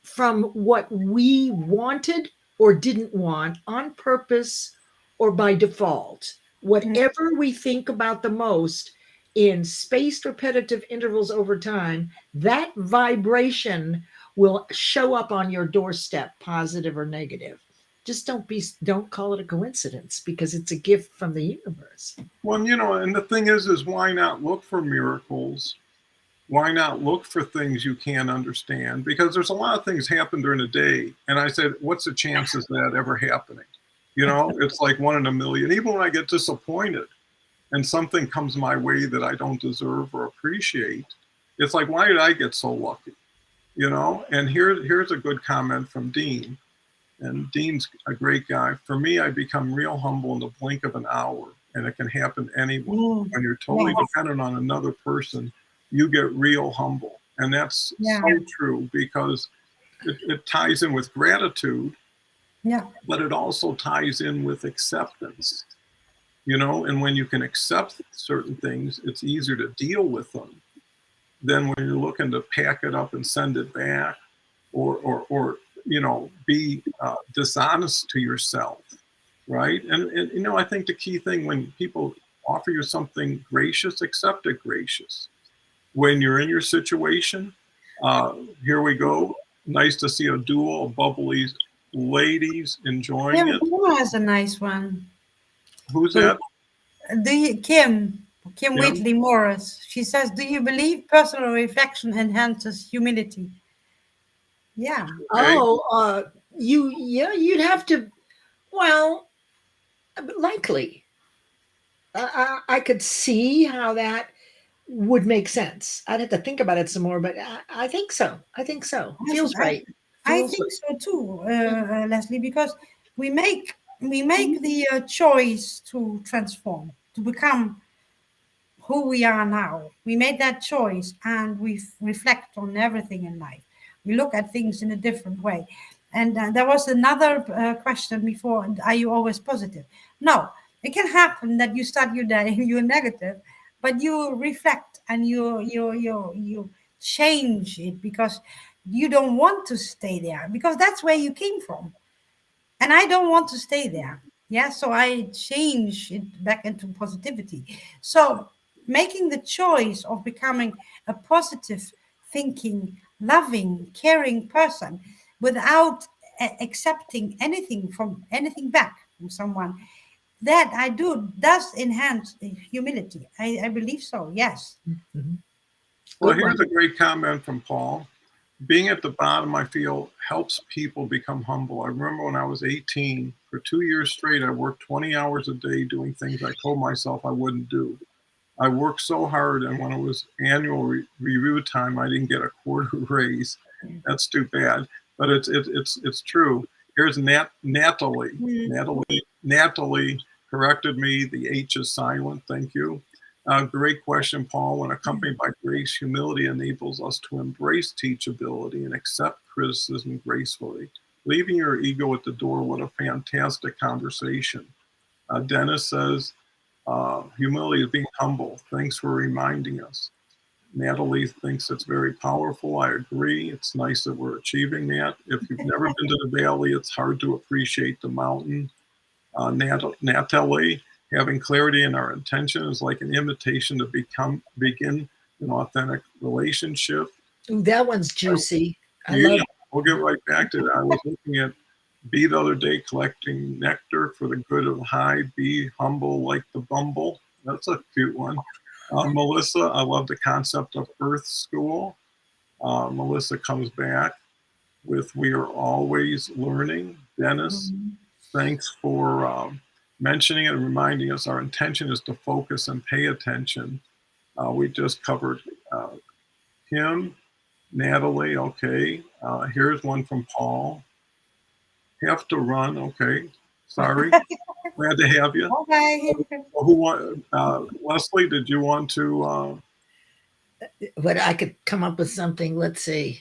from what we wanted or didn't want on purpose or by default. Whatever we think about the most in spaced repetitive intervals over time, that vibration will show up on your doorstep, positive or negative. Just don't call it a coincidence, because it's a gift from the universe. Well, and the thing is why not look for miracles? Why not look for things you can't understand? Because there's a lot of things happen during the day. And I said, what's the chances of that ever happening? It's like 1 in a million. Even when I get disappointed and something comes my way that I don't deserve or appreciate, it's like, why did I get so lucky? And here's a good comment from Dean. And Dean's a great guy. For me, I become real humble in the blink of an hour. And it can happen anywhere. When you're totally dependent on another person, you get real humble. And that's so true, because it ties in with gratitude, but it also ties in with acceptance. and when you can accept certain things, it's easier to deal with them than when you're looking to pack it up and send it back, or be dishonest to yourself, right? And I think the key thing, when people offer you something gracious, accept it gracious. When you're in your situation, here we go. Nice to see a duo of bubbly ladies enjoying Kim it. has a nice one. Who's that? Kim Kim? Wheatley Morris. She says, "Do you believe personal reflection enhances humility?" Yeah. Okay. Oh, you'd have to. Well, likely. I could see how that would make sense. I'd have to think about it some more, but I think so. I think so. Feels right. I Feels think so too, Leslie, because we make the choice to transform, to become who we are now. We made that choice, and we reflect on everything in life. We look at things in a different way. And there was another question before: are you always positive? No, it can happen that you start your day you're negative, but you reflect and you change it, because you don't want to stay there, because that's where you came from, and I don't want to stay there. Yeah, so I change it back into positivity. So making the choice of becoming a positive thinking, loving, caring person without accepting anything back from someone, that I do does enhance the humility. I believe so. Yes. Mhm. Well, Good one. here's a great comment from Paul. Being at the bottom, I feel, helps people become humble. I remember when I was 18, for 2 years straight, I worked 20 hours a day doing things I told myself I wouldn't do. I worked so hard, and when it was annual review time, I didn't get a quarter raise. That's too bad, but it's true. Here's Natalie. Mm. Natalie corrected me. The H is silent. Thank you. Great question, Paul. When accompanied by grace, humility enables us to embrace teachability and accept criticism gracefully. Leaving your ego at the door, what a fantastic conversation. Dennis says, humility is being humble. Thanks for reminding us. Natalie thinks it's very powerful. I agree. It's nice that we're achieving that. If you've never been to the valley, it's hard to appreciate the mountain. Natalie, having clarity in our intention is like an invitation to begin an authentic relationship. Ooh, that one's juicy. I Yeah, love. we'll get right back to that. I was looking at Bee the other day, collecting nectar for the good of the hive. Be humble like the bumble. That's a cute one. Melissa, I love the concept of Earth School. Melissa comes back with "We are always learning." Dennis, thanks for mentioning it and reminding us our intention is to focus and pay attention. We just covered him. Natalie, okay. Here's one from Paul. Have to run, okay. Sorry. Glad to have you. Okay. Who want? Leslie, did you want to? But I could come up with something. Let's see.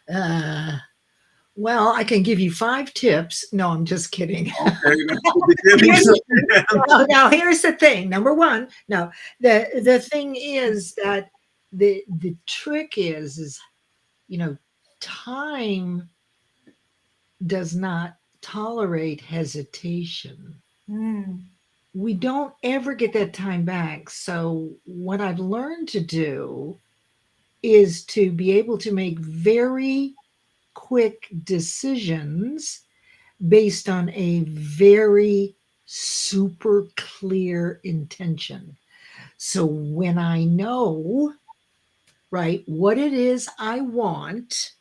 Well, I can give you 5 tips. No, I'm just kidding. Okay, that's the beginning. Now here's the thing. Number one, no, the thing is that the trick is time does not tolerate hesitation. Mm. We don't ever get that time back. So what I've learned to do is to be able to make very quick decisions based on a very super clear intention. So when I know, right, what it is I want,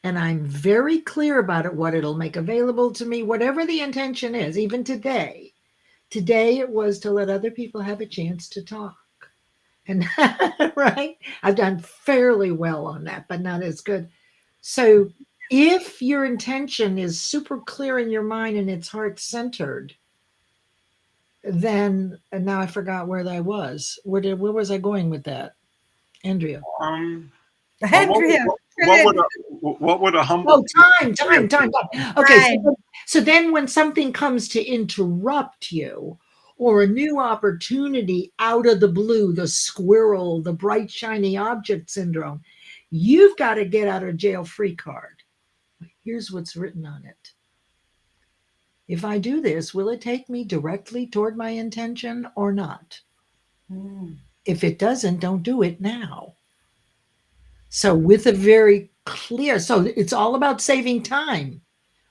and I'm very clear about it, what it'll make available to me, whatever the intention is, even today. Today it was to let other people have a chance to talk. And right, I've done fairly well on that, but not as good. So if your intention is super clear in your mind and it's heart centered, then and now I forgot where I was. Where was I going with that, Andrea? Well, Andrea. what would a humble? Oh, time. Okay, Time. so then when something comes to interrupt you, or a new opportunity out of the blue, the squirrel, the bright, shiny object syndrome, you've got to get out of jail free card. Here's what's written on it. If I do this, will it take me directly toward my intention or not? Mm. If it doesn't, don't do it now. So, with a very clear, so it's all about saving time,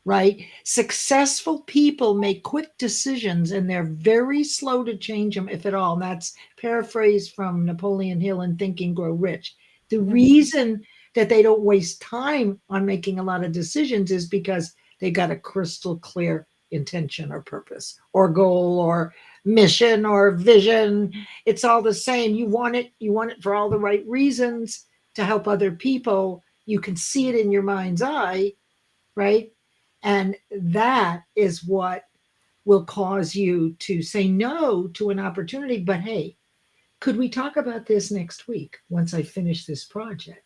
right? Successful people make quick decisions and they're very slow to change them, if at all. And that's paraphrased from Napoleon Hill in Think and Grow Rich. The reason that they don't waste time on making a lot of decisions is because they got a crystal clear intention or purpose or goal or mission or vision. It's all the same. You want it for all the right reasons to help other people. You can see it in your mind's eye, right? And that is what will cause you to say no to an opportunity. But hey, could we talk about this next week once I finish this project?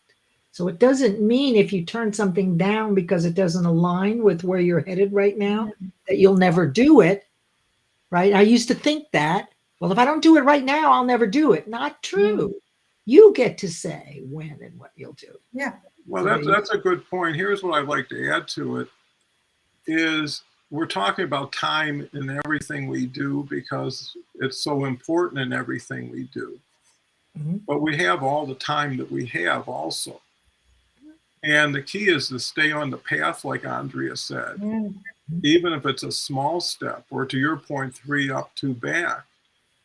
So it doesn't mean if you turn something down because it doesn't align with where you're headed right now, that you'll never do it, right? I used to think that, well, if I don't do it right now, I'll never do it. Not true. You get to say when and what you'll do. Yeah. Well, that's a good point. Here's what I'd like to add to it is we're talking about time in everything we do because it's so important in everything we do. Mhm. But we have all the time that we have also. And the key is to stay on the path, like Andrea said, Mm. even if it's a small step, or to your point, 3 up, 2 back,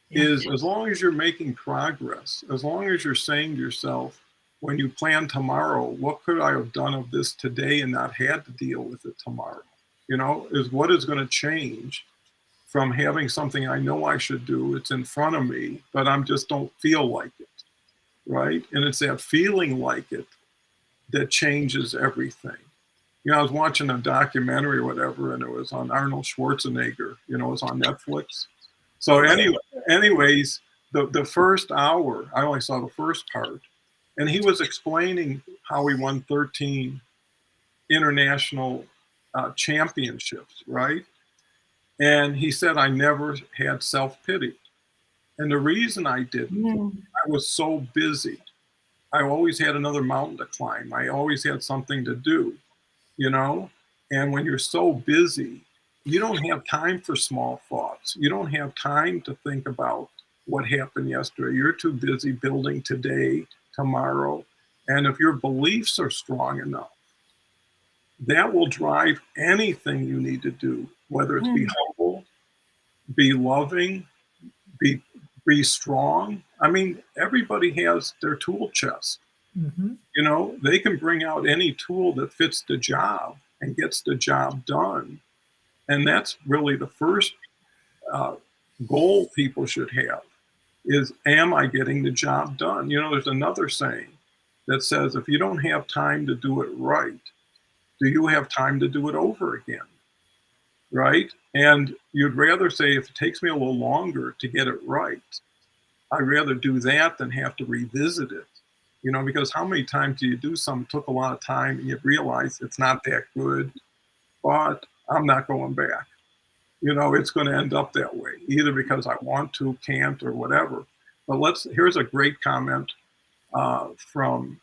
is as long as you're making progress, as long as you're saying to yourself, when you plan tomorrow, what could I have done of this today and not had to deal with it tomorrow? You know, is what is going to change from having something I know I should do, it's in front of me, but I'm just don't feel like it, right? And it's that feeling like it that changes everything. You know, I was watching a documentary or whatever, and it was on Arnold Schwarzenegger, you know, it was on Netflix. So anyways, the first hour, I only saw the first part, and he was explaining how he won 13 international championships, right? And he said, I never had self-pity. And the reason I didn't, I was so busy. I always had another mountain to climb. I always had something to do, you know? And when you're so busy, you don't have time for small thoughts. You don't have time to think about what happened yesterday. You're too busy building today, tomorrow. And if your beliefs are strong enough, that will drive anything you need to do, whether it's be humble, be loving, be strong. I mean, everybody has their tool chest. Mhm. You know, they can bring out any tool that fits the job and gets the job done. And that's really the first goal people should have is, am I getting the job done? You know, there's another saying that says, if you don't have time to do it right, do you have time to do it over again? Right? And you'd rather say, if it takes me a little longer to get it right, I'd rather do that than have to revisit it. You know, because how many times do you do something, took a lot of time, and you realize it's not that good, but I'm not going back. You know, it's going to end up that way, either because I want to, can't, or whatever. But here's a great comment from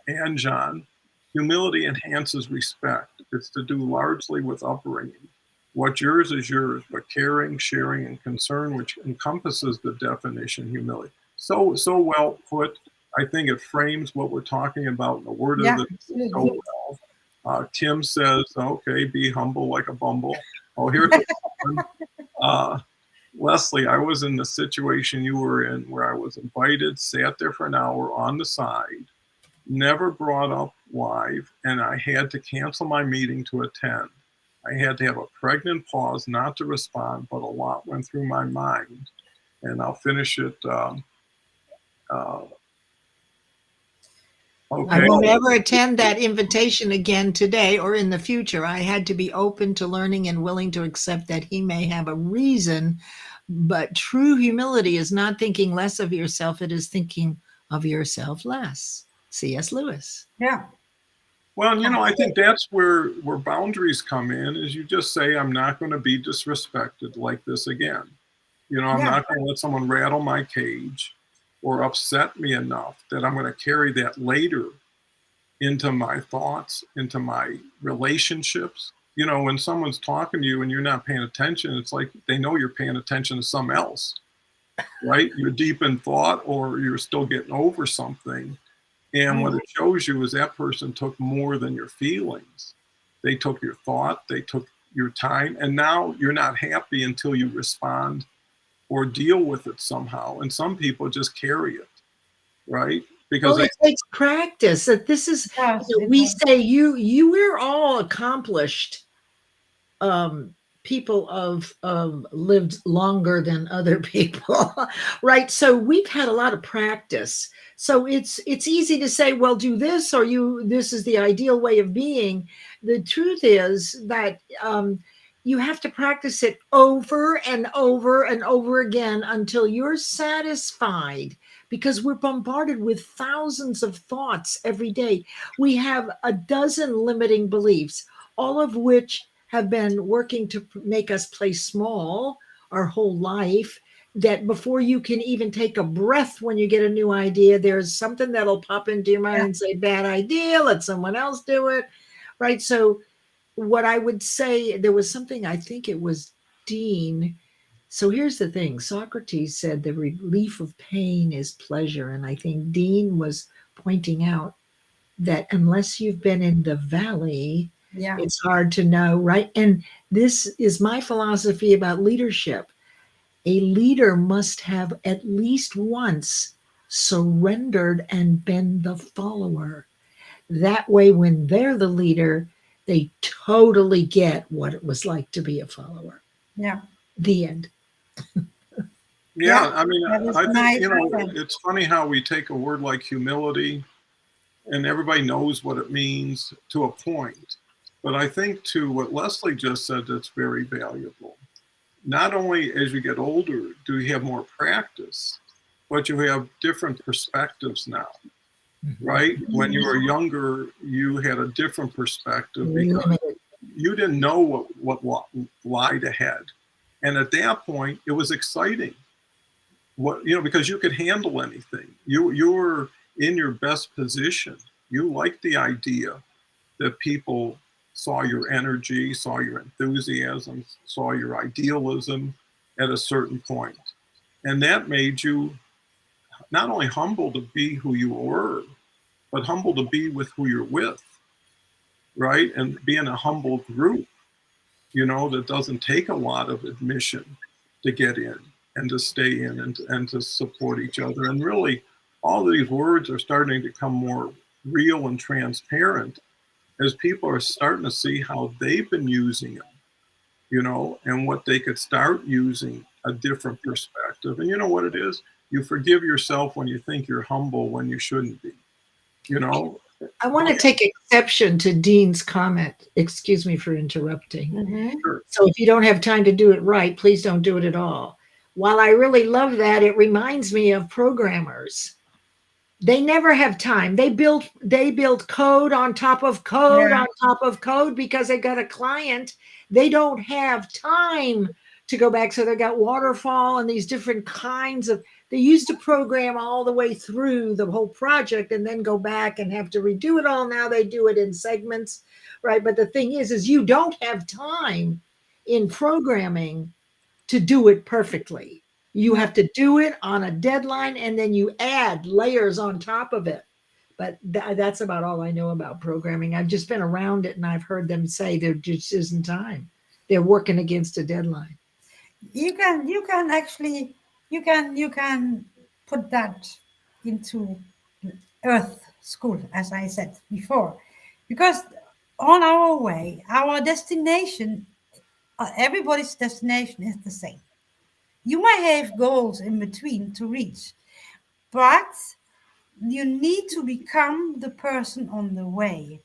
Ann John. Humility enhances respect. It's to do largely with upbringing. What's yours is yours, but caring, sharing, and concern, which encompasses the definition humility. So well put. I think it frames what we're talking about in the word of the so well. Kim says, okay, be humble like a bumble. Oh, here's one. Leslie, I was in the situation you were in where I was invited, sat there for an hour on the side, never brought up live, and I had to cancel my meeting to attend. I had to have a pregnant pause not to respond, but a lot went through my mind. And I'll finish it. I Okay. won't ever attend that invitation again today or in the future. I had to be open to learning and willing to accept that he may have a reason. But true humility is not thinking less of yourself, it is thinking of yourself less. C.S. Lewis. Yeah. Well, you know, I think that's where boundaries come in, is you just say, I'm not going to be disrespected like this again. I'm Yeah. not going to let someone rattle my cage or upset me enough that I'm going to carry that later into my thoughts, into my relationships. When someone's talking to you and you're not paying attention, it's like they know you're paying attention to something else, right? You're deep in thought or you're still getting over something. And what it shows you is that person took more than your feelings. They took your thought, they took your time, and now you're not happy until you respond or deal with it somehow. And some people just carry it, right? Because Well, it takes practice. That this is, Yes, it we does. say we're all accomplished people of lived longer than other people, right? So we've had a lot of practice. So it's easy to say, well, do this, or this is the ideal way of being. The truth is that you have to practice it over and over and over again until you're satisfied, because we're bombarded with thousands of thoughts every day. We have a dozen limiting beliefs, all of which have been working to make us play small our whole life, that before you can even take a breath when you get a new idea, there's something that'll pop into your mind and say, bad idea, let someone else do it, right? So what I would say, there was something, I think it was Dean. So here's the thing. Socrates said the relief of pain is pleasure. And I think Dean was pointing out that unless you've been in the valley, Yeah. it's hard to know, right? And this is my philosophy about leadership. A leader must have at least once surrendered and been the follower. That way, when they're the leader, they totally get what it was like to be a follower. Yeah. The end. yeah, I mean, That is I think, nice. it's funny how we take a word like humility and everybody knows what it means to a point. But I think to what Leslie just said, that's very valuable. Not only as you get older do you have more practice, but you have different perspectives now, right? When you were younger, you had a different perspective because Limited. you didn't know what lied ahead. And at that point, it was exciting. Because you could handle anything. You were in your best position. You liked the idea that people saw your energy, saw your enthusiasm, saw your idealism at a certain point. And that made you not only humble to be who you were, but humble to be with who you're with, right? And be in a humble group, that doesn't take a lot of admission to get in and to stay in and to support each other. And really, all these words are starting to become more real and transparent as people are starting to see how they've been using them, and what they could start using a different perspective. And you know what it is? You forgive yourself when you think you're humble when you shouldn't be, I want to take exception to Dean's comment. Excuse me for interrupting. Mm-hmm. So if you don't have time to do it right, please don't do it at all. While I really love that, it reminds me of programmers. They never have time. They build code on top of code on top of code because they got a client. They don't have time to go back. So they got waterfall and these different kinds of, they used to program all the way through the whole project and then go back and have to redo it all. Now they do it in segments, right? But the thing is you don't have time in programming to do it perfectly. You have to do it on a deadline and then you add layers on top of it. But that's about all I know about programming. I've just been around it and I've heard them say there just isn't time. They're working against a deadline. You can actually you can put that into Earth School, as I said before, because on our way, our destination, everybody's destination is the same. You might have goals in between to reach, but you need to become the person on the way.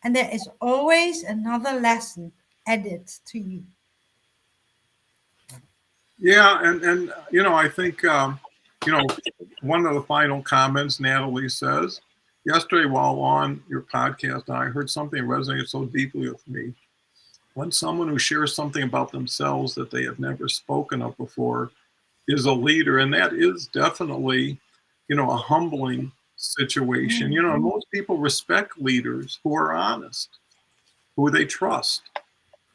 And there is always another lesson added to you. Yeah, and I think one of the final comments Natalie says, yesterday while on your podcast, I heard something that resonated so deeply with me. When someone who shares something about themselves that they have never spoken of before is a leader, and that is definitely, a humbling situation. Most people respect leaders who are honest, who they trust,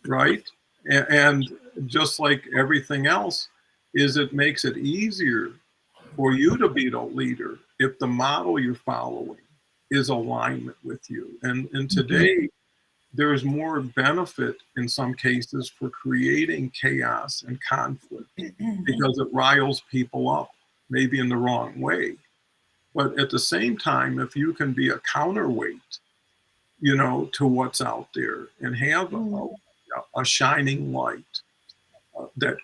right? And just like everything else, it makes it easier for you to be the leader if the model you're following is alignment with you. And today, there's more benefit in some cases for creating chaos and conflict because it riles people up, maybe in the wrong way. But at the same time, if you can be a counterweight, to what's out there and have a shining light that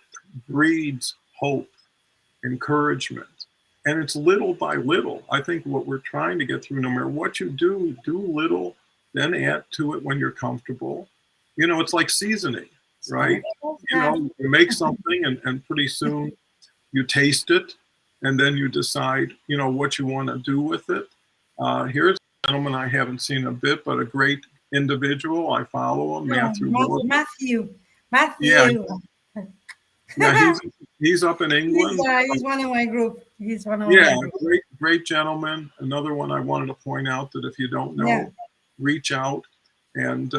breeds hope, encouragement. And it's little by little. I think what we're trying to get through, no matter what you do little, then add to it when you're comfortable. It's like seasoning, right? You make something and pretty soon you taste it and then you decide, what you want to do with it. Here's a gentleman I haven't seen a bit, but a great individual. I follow him, Matthew. Yeah, yeah, he's up in England. He's one of my group. He's one of my group. Great gentleman. Another one I wanted to point out that if you don't know, reach out and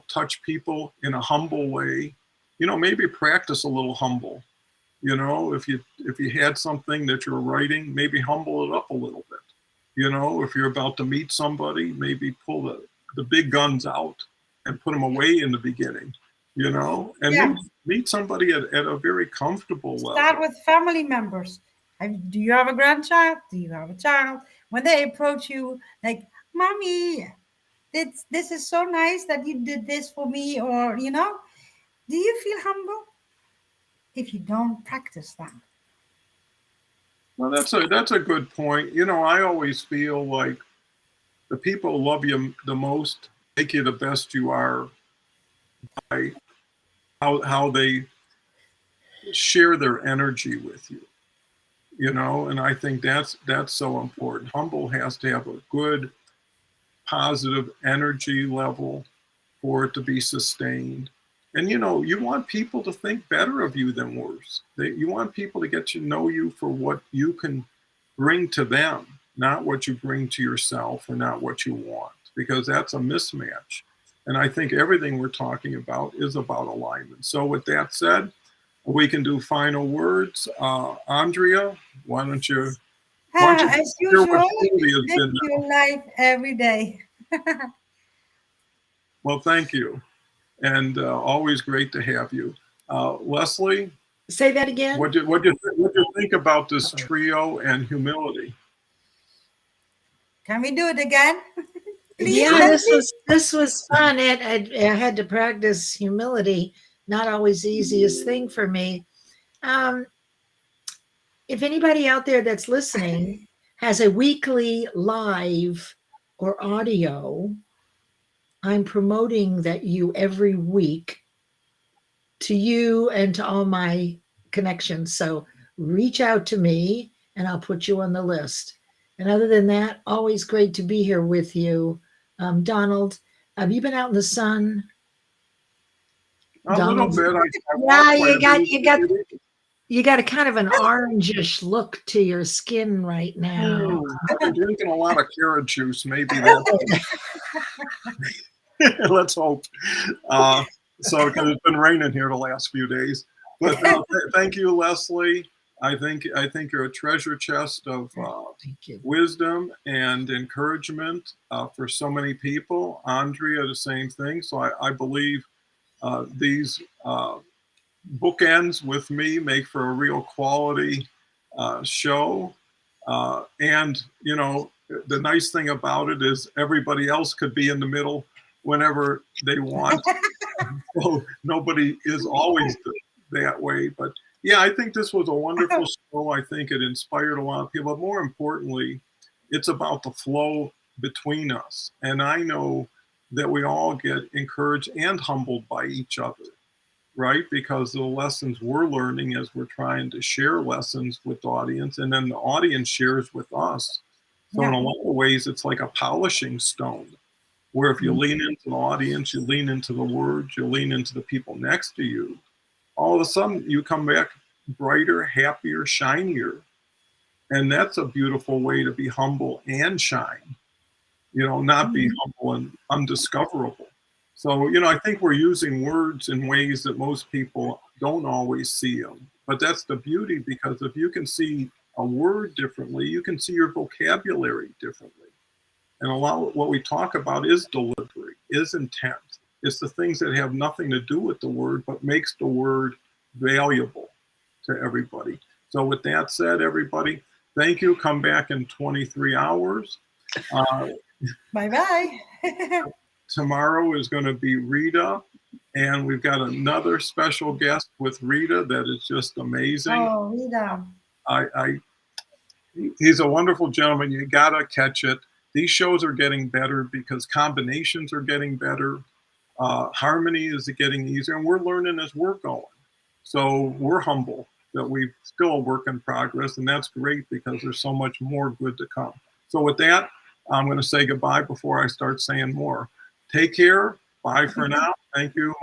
touch people in a humble way. Maybe practice a little humble. If you had something that you're writing, maybe humble it up a little bit. If you're about to meet somebody, maybe pull the big guns out and put them away in the beginning. And meet somebody at a very comfortable level. Start with family members. Do you have a grandchild? Do you have a child? When they approach you, like, Mommy, this is so nice that you did this for me, or, do you feel humble? If you don't practice that. Well, that's a good point. I always feel like the people who love you the most make you the best you are by how they share their energy with you, and I think that's so important. Humble has to have a good, positive energy level for it to be sustained. And you want people to think better of you than worse. You want people to get to know you for what you can bring to them, not what you bring to yourself or not what you want, because that's a mismatch. And I think everything we're talking about is about alignment. So with that said, we can do final words. Andrea, why don't you As usual, live your life every day. Well, thank you. And always great to have you. Leslie? Say that again? What do you think about this trio and humility? Can we do it again? Please, yeah, this was fun. I had to practice humility. Not always the easiest thing for me. If anybody out there that's listening has a weekly live or audio, I'm promoting that every week to you and to all my connections. So reach out to me and I'll put you on the list. And other than that, always great to be here with you. Donald, have you been out in the sun? A little bit. You got a kind of an orangish look to your skin right now. I've been drinking a lot of carrot juice. Maybe that. Let's hope. Because it's been raining here the last few days. But thank you, Leslie. I think you're a treasure chest of wisdom and encouragement for so many people. Andrea, the same thing. So I believe these bookends with me make for a real quality show. And, the nice thing about it is everybody else could be in the middle whenever they want. So nobody is always that way. But yeah, I think this was a wonderful show. I think it inspired a lot of people. But more importantly, it's about the flow between us. And I know that we all get encouraged and humbled by each other, right? Because the lessons we're learning as we're trying to share lessons with the audience, and then the audience shares with us. So in a lot of ways, it's like a polishing stone, where if you lean into the audience, you lean into the words, you lean into the people next to you, all of a sudden you come back brighter, happier, shinier. And that's a beautiful way to be humble and shine, not be humble and undiscoverable. So, I think we're using words in ways that most people don't always see them. But that's the beauty, because if you can see a word differently, you can see your vocabulary differently. And a lot of what we talk about is delivery, is intent. It's the things that have nothing to do with the word, but makes the word valuable to everybody. So with that said, everybody, thank you. Come back in 23 hours. Bye-bye. Tomorrow is going to be Rita, and we've got another special guest with Rita that is just amazing. Oh, Rita. He's a wonderful gentleman. You got to catch it. These shows are getting better because combinations are getting better. Harmony is getting easier, and we're learning as we're going. So we're humble that we're still a work in progress, and that's great because there's so much more good to come. So with that, I'm going to say goodbye before I start saying more. Take care. Bye for now. Thank you.